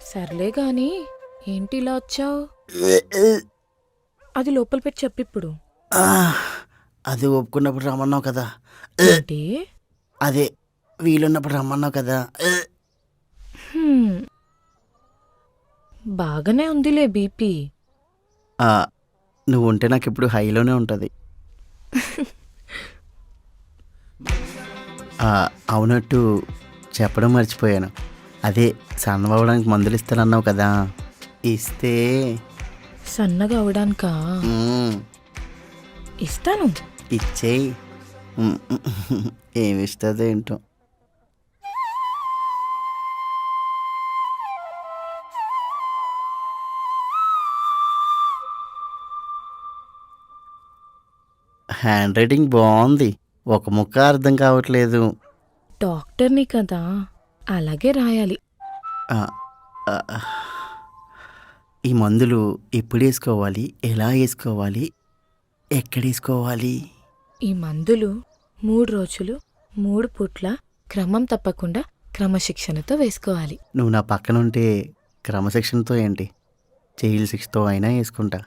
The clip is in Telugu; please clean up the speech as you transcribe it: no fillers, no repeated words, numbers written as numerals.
సర్లే గాని ఏంటి ఇలా వచ్చావు? అది లోపల పెట్టి చెప్పిప్పుడు. ఆ, అది ఒప్పుకున్నప్పుడు రమ్మన్నావు కదా. ఏంటి? అదే వీలున్నప్పుడు రమ్మన్నావు కదా. హ్మ్. బాగానే ఉందిలే బీపీ. ఆ, నువ్వు ఉంటే నాకు ఇప్పుడు హైలోనే ఉంటుంది. అవునట్టు చెప్పడం మర్చిపోయాను. అదే సన్నవడానికి మందులు ఇస్తానన్నావు కదా. ఇస్తే సన్నగా అవడానికా? మ్మ్, ఇస్తాను. ఇచ్చేయి. మ్మ్, ఏమి ఇస్తుందో ఏంటో. హ్యాండ్ రైటింగ్ బాగుంది, ఒక ముక్క అర్థం కావట్లేదు. డాక్టర్ని కదా, అలాగే రాయాలి. ఆ, ఆ, ఈ మందులు ఎప్పుడు వేసుకోవాలి, ఎలా వేసుకోవాలి, ఎక్కడ వేసుకోవాలి? ఈ మందులు 3 రోజులు 3 పూట్ల క్రమం తప్పకుండా క్రమశిక్షణతో వేసుకోవాలి. నువ్వు నా పక్కన ఉంటే క్రమశిక్షణతో ఏంటి, జైలు శిక్షతో అయినా వేసుకుంటా.